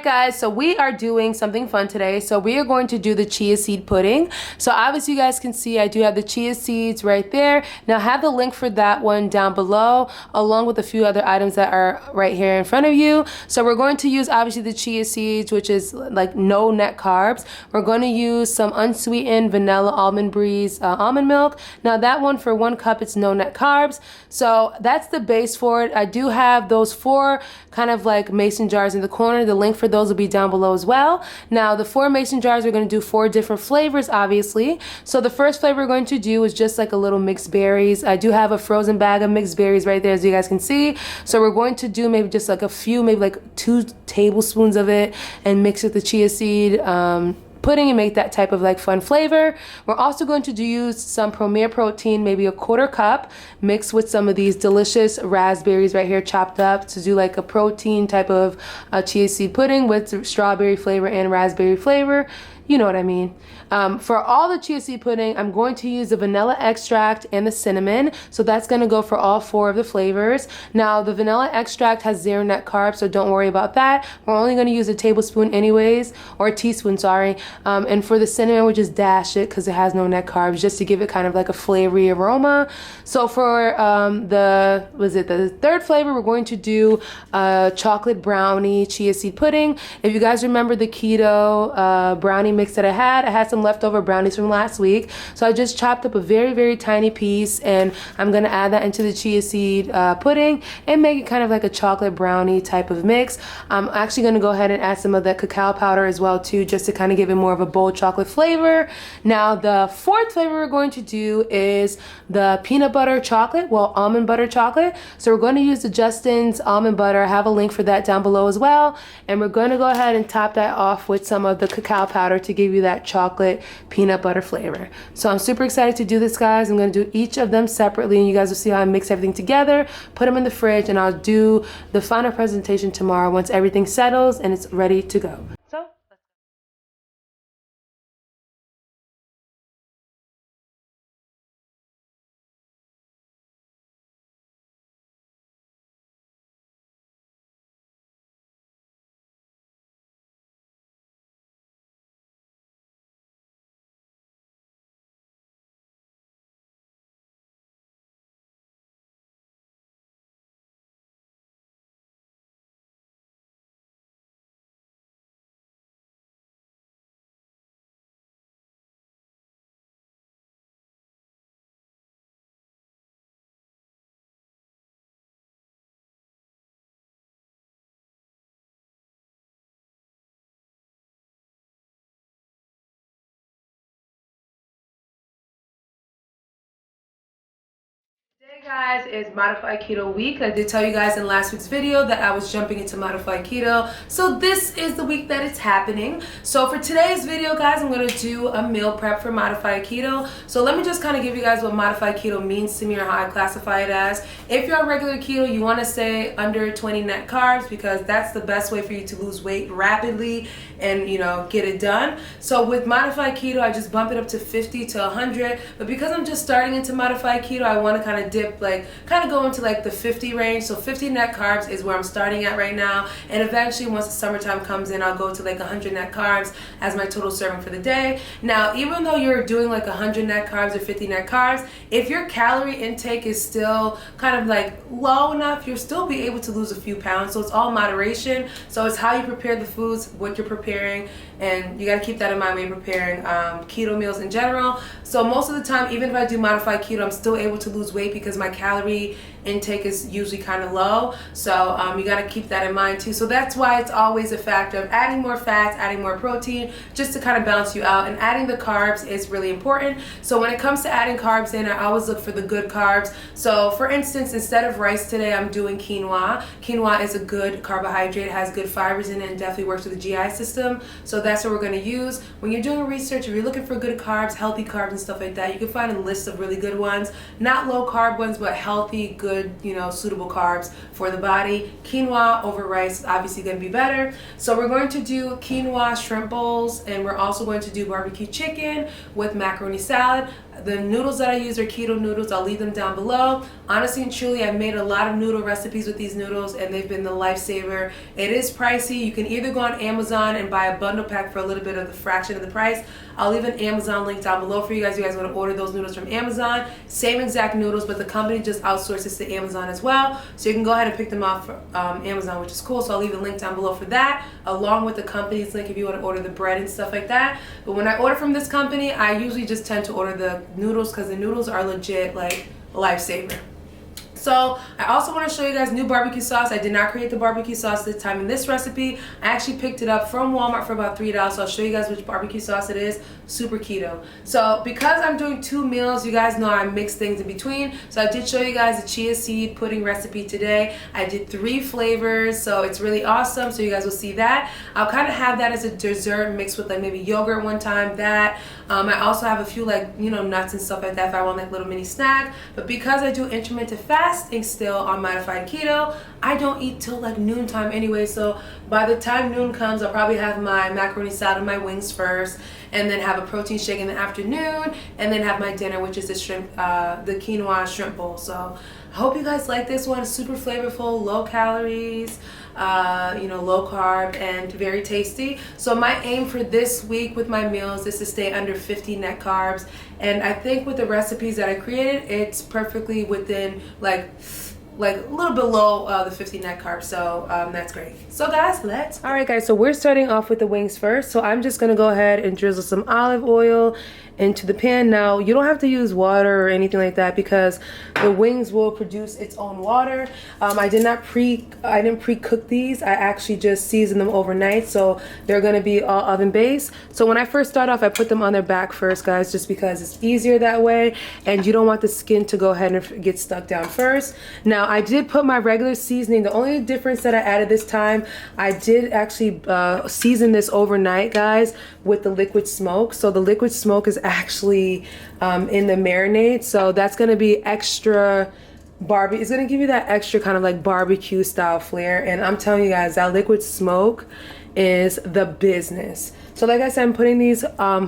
Guys, so we are doing something fun today. So we are going to do the chia seed pudding. So obviously you guys can see I do have the chia seeds right there. Now I have the link for that one down below, along with a few other items that are right here in front of you. So we're going to use obviously the chia seeds, which is like no net carbs. We're going to use some unsweetened vanilla almond breeze almond milk. Now that one, for 1 cup, it's no net carbs. So that's the base for it. I do have those 4 kind of like mason jars in the corner. The link for those will be down below as well. Now the 4 mason jars, we're going to do 4 different flavors obviously. So the first flavor we're going to do is just like a little mixed berries. I do have a frozen bag of mixed berries right there, as you guys can see. So we're going to do maybe just like a few, maybe like 2 tablespoons of it, and mix with the chia seed pudding and make that type of like fun flavor. We're also going to use some Premier protein, maybe a 1/4 cup, mixed with some of these delicious raspberries right here chopped up, to do like a protein type of chia seed pudding with strawberry flavor and raspberry flavor. You know what I mean. For all the chia seed pudding, I'm going to use the vanilla extract and the cinnamon. So that's going to go for all 4 of the flavors. Now the vanilla extract has 0 net carbs, so don't worry about that. We're only going to use a tablespoon anyways, or a teaspoon, sorry. And for the cinnamon, we'll just dash it because it has no net carbs, just to give it kind of like a flavory aroma. So for the 3rd flavor, we're going to do chocolate brownie chia seed pudding. If you guys remember the keto brownie mix that I had some leftover brownies from last week. So I just chopped up a very, very tiny piece, and I'm going to add that into the chia seed pudding and make it kind of like a chocolate brownie type of mix. I'm actually going to go ahead and add some of the cacao powder as well too, just to kind of give it more of a bold chocolate flavor. Now the 4th flavor we're going to do is the peanut butter chocolate, well, almond butter chocolate. So we're going to use the Justin's almond butter. I have a link for that down below as well. And we're going to go ahead and top that off with some of the cacao powder to give you that chocolate peanut butter flavor. So I'm super excited to do this, guys. I'm going to do each of them separately, and you guys will see how I mix everything together, put them in the fridge, and I'll do the final presentation tomorrow once everything settles and it's ready to go. Today, guys, is Modified Keto Week. I did tell you guys in last week's video that I was jumping into Modified Keto. So this is the week that it's happening. So for today's video, guys, I'm going to do a meal prep for Modified Keto. So let me just kind of give you guys what Modified Keto means to me, or how I classify it as. If you're on regular keto, you want to stay under 20 net carbs, because that's the best way for you to lose weight rapidly and, you know, get it done. So with Modified Keto, I just bump it up to 50 to 100. But because I'm just starting into Modified Keto, I want to kind of dip, like kind of go into like the 50 range. So 50 net carbs is where I'm starting at right now, and eventually once the summertime comes in, I'll go to like 100 net carbs as my total serving for the day. Now, even though you're doing like 100 net carbs or 50 net carbs, if your calorie intake is still kind of like low enough, you'll still be able to lose a few pounds. So it's all moderation. So it's how you prepare the foods, what you're preparing, and you got to keep that in mind when you're preparing keto meals in general. So most of the time, even if I do Modified Keto, I'm still able to lose weight because my calorie intake is usually kind of low. So you got to keep that in mind too. So that's why it's always a factor of adding more fats, adding more protein, just to kind of balance you out. And adding the carbs is really important. So when it comes to adding carbs in, I always look for the good carbs. So for instance, instead of rice today, I'm doing quinoa. Quinoa is a good carbohydrate, it has good fibers in it, and definitely works with the GI system. So that's what we're going to use. When you're doing research, if you're looking for good carbs, healthy carbs and stuff like that, you can find a list of really good ones. Not low carb ones, but healthy, good good, you know, suitable carbs for the body. Quinoa over rice is obviously going to be better. So we're going to do quinoa shrimp bowls, and we're also going to do barbecue chicken with macaroni salad. The noodles that I use are keto noodles. I'll leave them down below. Honestly and truly, I've made a lot of noodle recipes with these noodles, and they've been the lifesaver. It is pricey. You can either go on Amazon and buy a bundle pack for a little bit of the fraction of the price. I'll leave an Amazon link down below for you guys. You guys want to order those noodles from Amazon. Same exact noodles, but the company just outsources to Amazon as well. So you can go ahead and pick them off from Amazon, which is cool. So I'll leave a link down below for that, along with the company's link if you want to order the bread and stuff like that. But when I order from this company, I usually just tend to order the noodles because the noodles are legit like a lifesaver. So I also want to show you guys new barbecue sauce. I did not create the barbecue sauce this time in this recipe. I actually picked it up from Walmart for about $3. So I'll show you guys which barbecue sauce it is. Super keto. So because I'm doing 2 meals, you guys know I mix things in between. So I did show you guys the chia seed pudding recipe today. I did 3 flavors, so it's really awesome. So you guys will see that. I'll kind of have that as a dessert mixed with like maybe yogurt one time. That I also have a few like, you know, nuts and stuff like that if I want like little mini snack. But because I do intermittent fasting still on modified keto, I don't eat till like noontime anyway. So by the time noon comes, I'll probably have my macaroni salad and my wings first, and then have a protein shake in the afternoon, and then have my dinner, which is the shrimp, the quinoa shrimp bowl. So I hope you guys like this one. Super flavorful, low calories, you know, low carb, and very tasty. So my aim for this week with my meals is to stay under 50 net carbs, and I think with the recipes that I created, it's perfectly within like a little below the 50 net carbs. So that's great. So guys, let's. All right guys, so we're starting off with the wings first. So I'm just gonna go ahead and drizzle some olive oil into the pan. Now you don't have to use water or anything like that because the wings will produce its own water. I didn't pre-cook these. I actually just seasoned them overnight, so they're gonna be all oven based. So when I first start off, I put them on their back first, guys, just because it's easier that way, and you don't want the skin to go ahead and get stuck down first. Now I did put my regular seasoning. The only difference that I added this time, I did actually season this overnight, guys, with the liquid smoke. So the liquid smoke is actually in the marinade, so that's gonna be extra barbecue. It's gonna give you that extra kind of like barbecue style flair, and I'm telling you guys, that liquid smoke is the business. So like I said, I'm putting these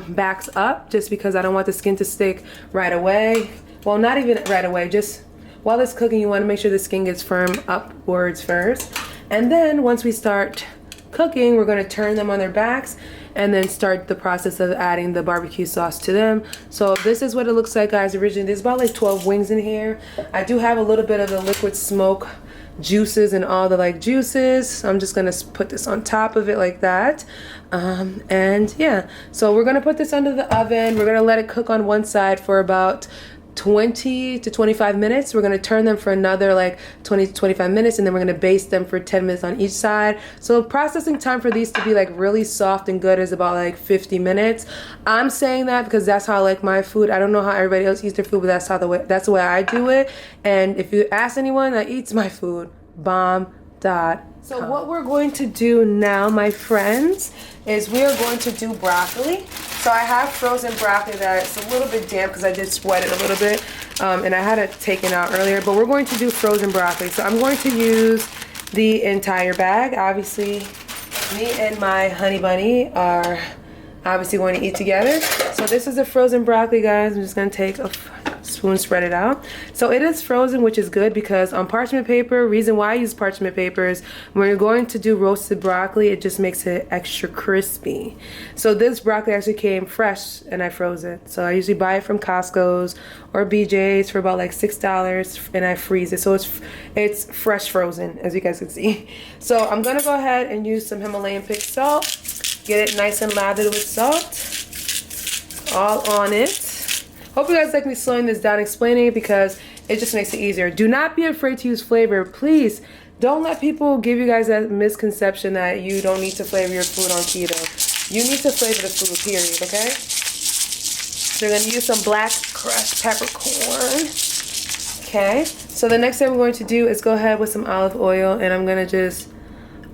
backs up just because I don't want the skin to stick right away. Well, not even right away, just while it's cooking, you want to make sure the skin gets firm upwards first, and then once we start cooking, we're going to turn them on their backs and then start the process of adding the barbecue sauce to them. So this is what it looks like, guys. Originally there's about like 12 wings in here. I do have a little bit of the liquid smoke juices and all the like juices, so I'm just gonna put this on top of it like that. And yeah, so we're gonna put this under the oven. We're gonna let it cook on one side for about 20 to 25 minutes. We're going to turn them for another like 20 to 25 minutes, and then we're going to baste them for 10 minutes on each side. So processing time for these to be like really soft and good is about like 50 minutes. I'm saying that because that's how I like my food. I don't know how everybody else eats their food, but that's the way I do it. And if you ask anyone that eats my food, bomb.com. So what we're going to do now, my friends, is we are going to do broccoli. So I have frozen broccoli that's a little bit damp because I did sweat it a little bit, and I had it taken out earlier, but we're going to do frozen broccoli. So I'm going to use the entire bag. Obviously, me and my honey bunny are obviously going to eat together. So this is the frozen broccoli, guys. I'm just going to take a spoon, spread it out. So it is frozen, which is good because on parchment paper, reason why I use parchment paper is when you're going to do roasted broccoli, it just makes it extra crispy. So this broccoli actually came fresh and I froze it. So I usually buy it from Costco's or BJ's for about like $6, and I freeze it. So it's fresh frozen, as you guys can see. So I'm gonna go ahead and use some Himalayan pink salt. Get it nice and lathered with salt all on it. Hope you guys like me slowing this down, explaining it, because it just makes it easier. Do not be afraid to use flavor. Please don't let people give you guys that misconception that you don't need to flavor your food on keto. You need to flavor the food, period, okay? So we're gonna use some black crushed peppercorn. Okay, so the next thing we're going to do is go ahead with some olive oil, and I'm gonna just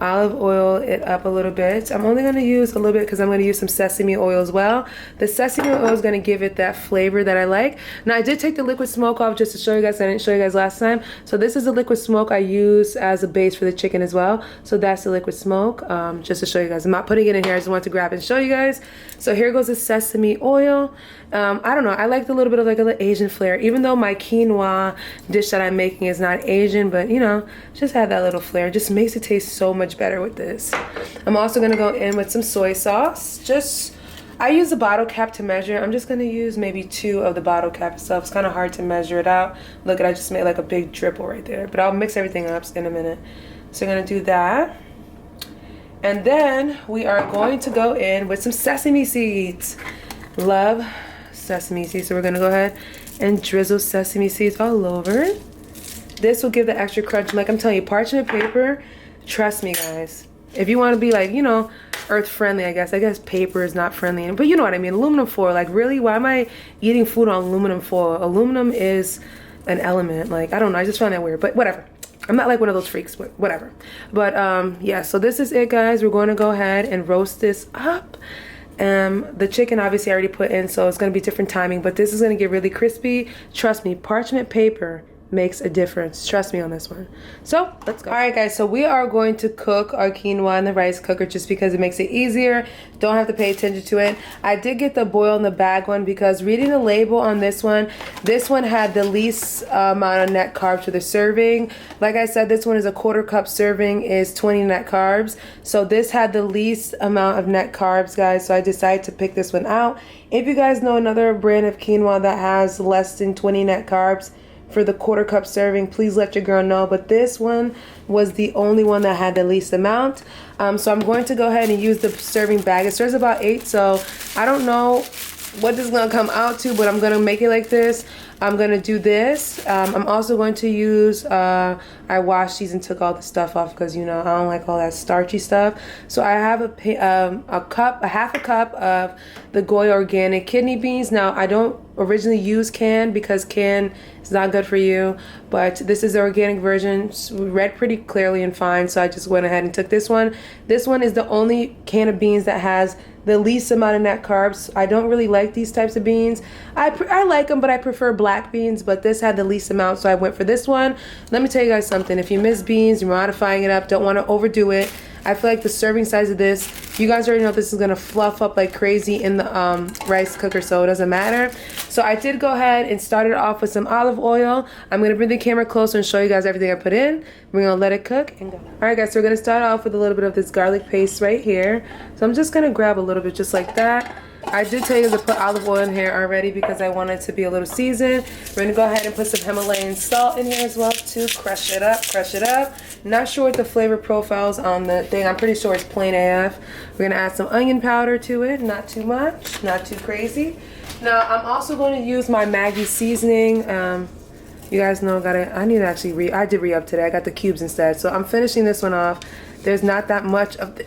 olive oil it up a little bit. I'm only going to use a little bit because I'm going to use some sesame oil as well. The sesame oil is going to give it that flavor that I like. Now I did take the liquid smoke off just to show you guys. I didn't show you guys last time. So this is the liquid smoke I use as a base for the chicken as well. So that's the liquid smoke, just to show you guys. I'm not putting it in here. I just want to grab it and show you guys. So here goes the sesame oil. I don't know, I like a little bit of like a little Asian flair, even though my quinoa dish that I'm making is not Asian, but you know, just have that little flair. It just makes it taste so much better with this. I'm also gonna go in with some soy sauce. I use a bottle cap to measure. I'm just gonna use maybe 2 of the bottle cap itself. It's kind of hard to measure it out. Look, I just made like a big dripple right there, but I'll mix everything up in a minute. So I'm gonna do that. And then we are going to go in with some sesame seeds. Love sesame seeds, so we're gonna go ahead and drizzle sesame seeds all over it. This will give the extra crunch. Like I'm telling you, parchment paper, trust me guys, if you want to be like, you know, earth friendly, I guess paper is not friendly, but you know what I mean, aluminum foil. Like really, why am I eating food on aluminum foil? Aluminum is an element. Like I don't know, I just found that weird, but whatever. I'm not like one of those freaks, but whatever. But yeah, so this is it guys. We're going to go ahead and roast this up. The chicken obviously I already put in, so it's going to be different timing, but this is going to get really crispy. Trust me, parchment paper makes a difference. Trust me on this one. So let's go. All right guys, so we are going to cook our quinoa in the rice cooker just because it makes it easier. Don't have to pay attention to it. I did get the boil in the bag one because reading the label on this one had the least amount of net carbs for the serving. Like I said, this one is a 1/4 cup serving is 20 net carbs. So this had the least amount of net carbs guys, so I decided to pick this one out. If you guys know another brand of quinoa that has less than 20 net carbs for the 1/4 cup serving, please let your girl know, but this one was the only one that had the least amount. So I'm going to go ahead and use the serving bag. It serves about 8, so I don't know what this is going to come out to, but I'm going to make it like this. I'm going to do this. I'm also going to use, I washed these and took all the stuff off because, you know, I don't like all that starchy stuff. So I have half a cup of the Goya organic kidney beans. Now, I don't originally use canned because canned is not good for you, but this is the organic version. It's read pretty clearly and fine, so I just went ahead and took this one. This one is the only can of beans that has the least amount of net carbs. I don't really like these types of beans. I like them, but I prefer black beans, but this had the least amount, so I went for this one. Let me tell you guys something. If you miss beans, you're modifying it up, don't want to overdo it. I feel like the serving size of this, you guys already know this is going to fluff up like crazy in the rice cooker, so it doesn't matter. So I did go ahead and start it off with some olive oil. I'm going to bring the camera closer and show you guys everything I put in. We're going to let it cook and go. Alright guys, so we're going to start off with a little bit of this garlic paste right here. So I'm just going to grab a little bit just like that. I did tell you to put olive oil in here already because I want it to be a little seasoned. We're going to go ahead and put some Himalayan salt in here as well to crush it up, Not sure what the flavor profile's on the thing. I'm pretty sure it's plain AF. We're going to add some onion powder to it. Not too much, not too crazy. Now, I'm also going to use my Maggi seasoning. You guys know I need to actually I did re-up today. I got the cubes instead. So I'm finishing this one off. There's not that much of the,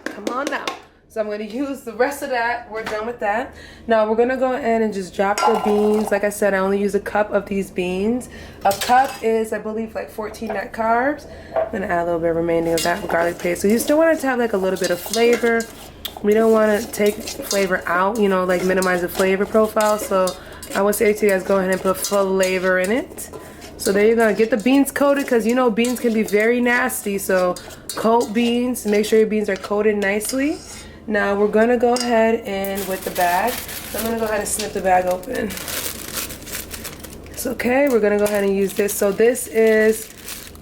come on now. So I'm going to use the rest of that. We're done with that. Now we're going to go in and just drop the beans. Like I said, I only use a cup of these beans. A cup is, I believe, like 14 net carbs. I'm going to add a little bit remaining of that garlic paste. So you still want it to have like a little bit of flavor. We don't want to take flavor out, you know, like minimize the flavor profile. So I would say to you guys, go ahead and put flavor in it. So there you go. Get the beans coated because you know beans can be very nasty. So coat beans. Make sure your beans are coated nicely. Now we're going to go ahead and with the bag. So I'm going to go ahead and snip the bag open. It's okay. We're going to go ahead and use this. So this is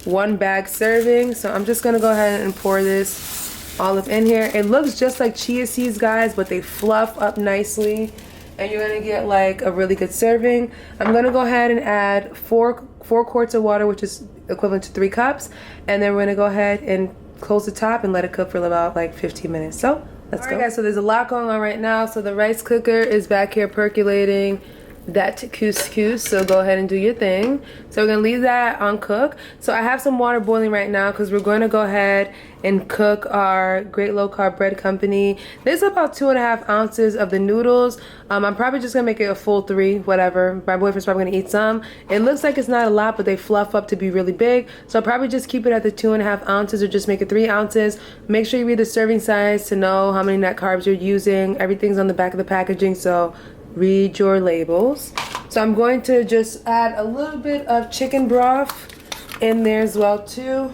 1 bag serving. So I'm just going to go ahead and pour this all up in here. It looks just like chia seeds, guys, but they fluff up nicely. And you're going to get like a really good serving. I'm going to go ahead and add 4 quarts of water, which is equivalent to 3 cups. And then we're going to go ahead and close the top and let it cook for about like 15 minutes. So let's go. Alright guys, so there's a lot going on right now. So the rice cooker is back here percolating. that couscous, so go ahead and do your thing. So we're gonna leave that on cook. So I have some water boiling right now because we're going to go ahead and cook our Great Low Carb Bread Company. This is about 2.5 ounces of the noodles. I'm probably just gonna make it a full 3, whatever. My boyfriend's probably gonna eat some. It looks like it's not a lot, but they fluff up to be really big. So I'll probably just keep it at the 2.5 ounces or just make it 3 ounces. Make sure you read the serving size to know how many net carbs you're using. Everything's on the back of the packaging, so read your labels. So I'm going to just add a little bit of chicken broth in there as well too.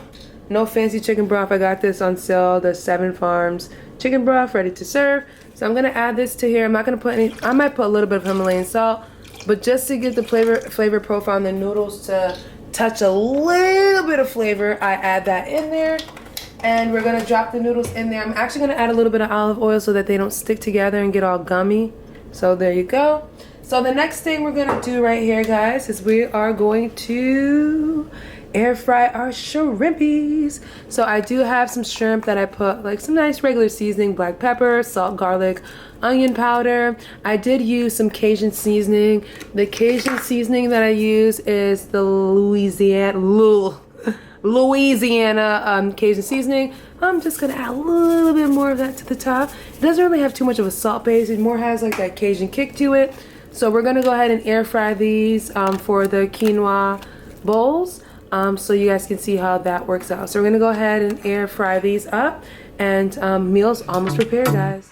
No fancy chicken broth. I got this on sale, the 7 Farms chicken broth, ready to serve. So I'm gonna add this to here. I'm not gonna put any, I might put a little bit of Himalayan salt, but just to get the flavor profile on the noodles to touch a little bit of flavor, I add that in there. And we're gonna drop the noodles in there. I'm actually gonna add a little bit of olive oil so that they don't stick together and get all gummy. So there you go. So the next thing we're gonna do right here, guys, is we are going to air fry our shrimpies. So I do have some shrimp that I put like some nice regular seasoning, black pepper, salt, garlic, onion powder. I did use some Cajun seasoning. The Cajun seasoning that I use is the Louisiana Cajun seasoning. I'm just gonna add a little bit more of that to the top. It doesn't really have too much of a salt base. It more has like that Cajun kick to it. So we're gonna go ahead and air fry these for the quinoa bowls, so you guys can see how that works out. So we're gonna go ahead and air fry these up, and meal's almost prepared, guys.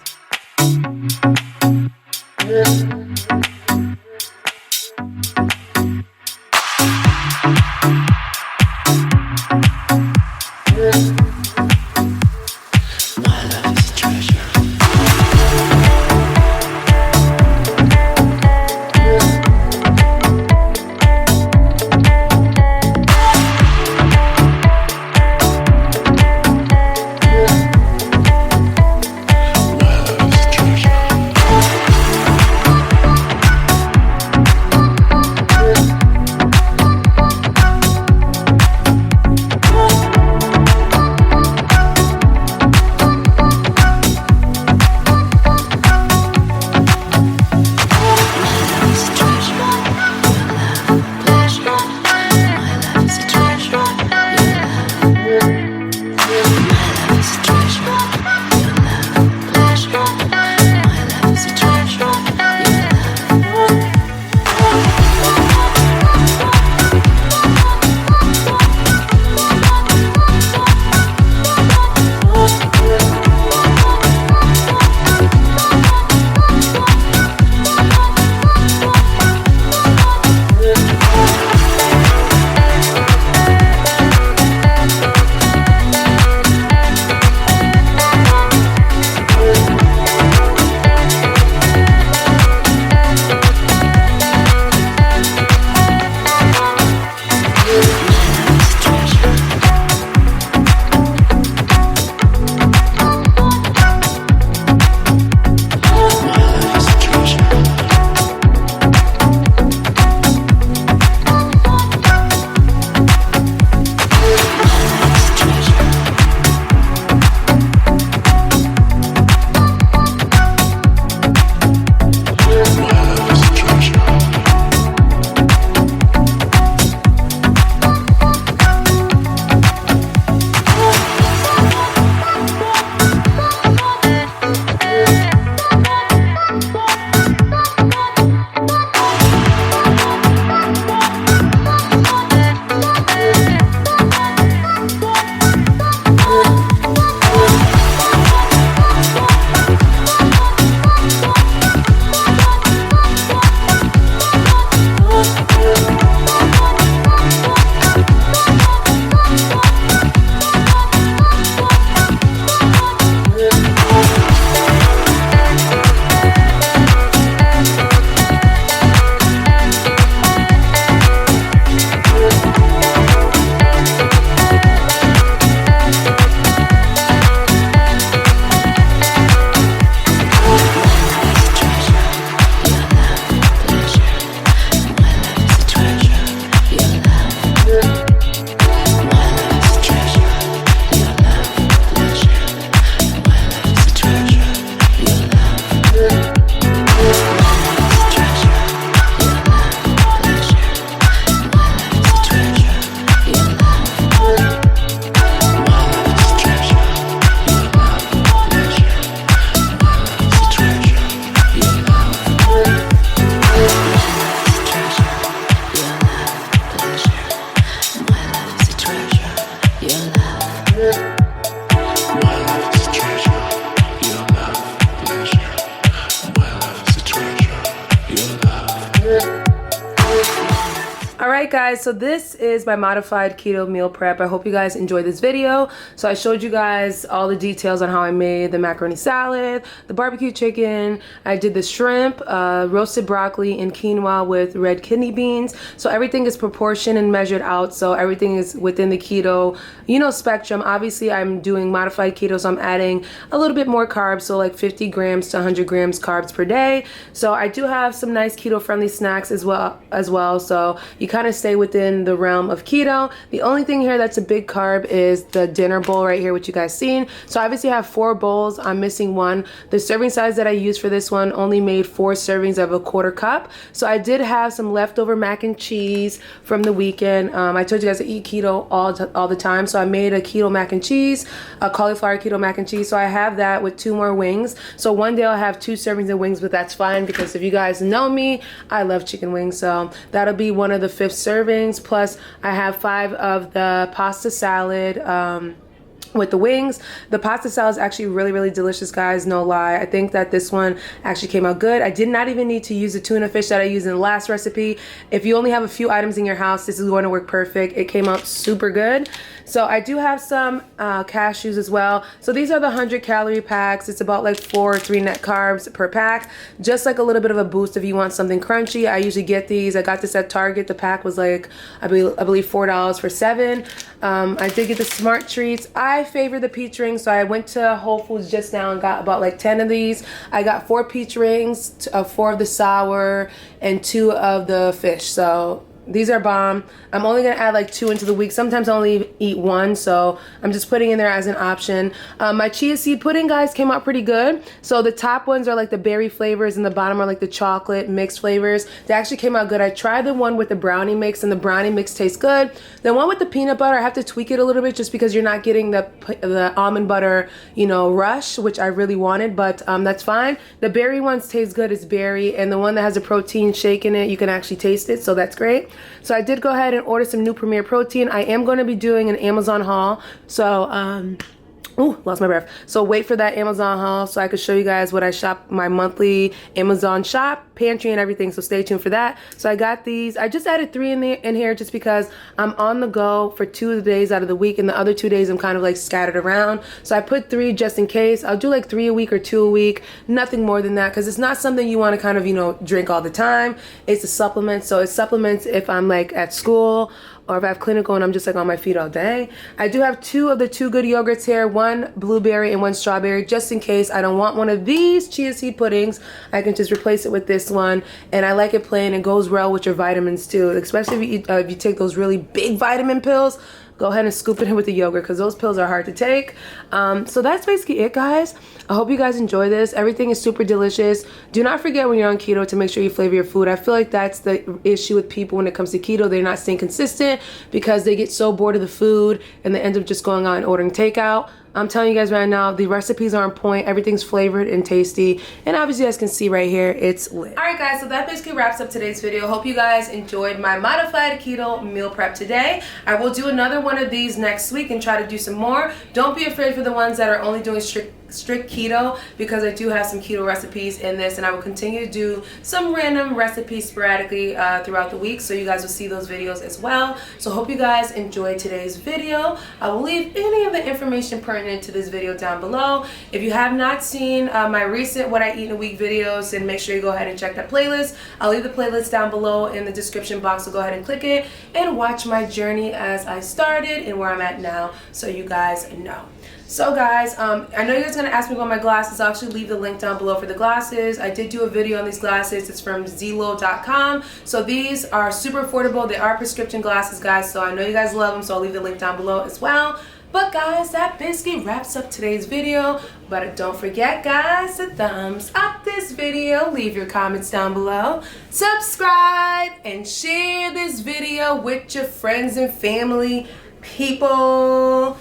Alright guys, so this is my modified keto meal prep. I hope you guys enjoyed this video. So I showed you guys all the details on how I made the macaroni salad, the barbecue chicken, I did the shrimp, roasted broccoli and quinoa with red kidney beans. So everything is proportioned and measured out, so everything is within the keto, you know, spectrum. Obviously I'm doing modified keto, so I'm adding a little bit more carbs, so like 50 grams to 100 grams carbs per day. So I do have some nice keto friendly snacks as well, so you kind of stay within the realm of keto. The only thing here that's a big carb is the dinner bowl right here, which you guys seen. So obviously I have 4 bowls. I'm missing one. The serving size that I used for this one only made 4 servings of a 1/4 cup. So I did have some leftover mac and cheese from the weekend. I told you guys I eat keto all the time, so I made a keto mac and cheese, a cauliflower keto mac and cheese. So I have that with 2 more wings. So one day I'll have 2 servings of wings, but that's fine because if you guys know me, I love chicken wings. So that'll be one of the 5th servings, plus I have 5 of the pasta salad with the wings. The pasta salad is actually really delicious, guys, no lie. I think that this one actually came out good. I did not even need to use the tuna fish that I used in the last recipe. If you only have a few items in your house, this is going to work perfect. It came out super good. So I do have some cashews as well. So these are the 100-calorie packs. It's about like 4 or 3 net carbs per pack. Just like a little bit of a boost if you want something crunchy. I usually get these. I got this at Target. The pack was like, I believe $4 for 7. I did get the Smart Treats. I favor the peach rings, so I went to Whole Foods just now and got about like 10 of these. I got 4 peach rings, 4 of the sour, and 2 of the fish. So these are bomb. I'm only gonna add like 2 into the week. Sometimes I only eat 1, so I'm just putting in there as an option. My chia seed pudding, guys, came out pretty good. So the top ones are like the berry flavors and the bottom are like the chocolate mixed flavors. They actually came out good. I tried the one with the brownie mix and the brownie mix tastes good. The one with the peanut butter, I have to tweak it a little bit just because you're not getting the almond butter, you know, rush, which I really wanted, but that's fine. The berry ones taste good. It's berry, and the one that has a protein shake in it, you can actually taste it, so that's great. So I did go ahead and order some new Premier Protein. I am going to be doing an Amazon haul. So, ooh, lost my breath. So wait for that Amazon haul so I can show you guys what I shop, my monthly Amazon shop, pantry and everything. So stay tuned for that. So I got these. I just added 3 in here just because I'm on the go for 2 of the days out of the week, and the other 2 days I'm kind of like scattered around. So I put 3 just in case. I'll do like 3 a week or 2 a week. Nothing more than that, because it's not something you want to kind of, you know, drink all the time. It's a supplement. So it supplements if I'm like at school, or if I have clinical and I'm just like on my feet all day. I do have 2 of the 2 Good yogurts here, 1 blueberry and 1 strawberry, just in case I don't want one of these chia seed puddings. I can just replace it with this one, and I like it plain. It goes well with your vitamins too, especially if you eat, if you take those really big vitamin pills. Go ahead and scoop it in with the yogurt because those pills are hard to take. So that's basically it, guys. I hope you guys enjoy this. Everything is super delicious. Do not forget when you're on keto to make sure you flavor your food. I feel like that's the issue with people when it comes to keto. They're not staying consistent because they get so bored of the food and they end up just going out and ordering takeout. I'm telling you guys right now, the recipes are on point. Everything's flavored and tasty. And obviously you guys can see right here, it's lit. Alright guys, so that basically wraps up today's video. Hope you guys enjoyed my modified keto meal prep today. I will do another one of these next week and try to do some more. Don't be afraid for the ones that are only doing strict keto, because I do have some keto recipes in this, and I will continue to do some random recipes sporadically throughout the week, so you guys will see those videos as well. So hope you guys enjoyed today's video. I will leave any of the information pertinent to this video down below. If you have not seen my recent what I eat in a week videos, then make sure you go ahead and check that playlist. I'll leave the playlist down below in the description box, so go ahead and click it and watch my journey as I started and where I'm at now, so you guys know. So guys, I know you guys are going to ask me about my glasses. I'll actually leave the link down below for the glasses. I did do a video on these glasses. It's from Zelo.com. So these are super affordable. They are prescription glasses, guys. So I know you guys love them, so I'll leave the link down below as well. But guys, that basically wraps up today's video. But don't forget, guys, to thumbs up this video. Leave your comments down below. Subscribe and share this video with your friends and family, people.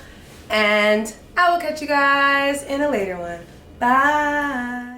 And I will catch you guys in a later one. Bye.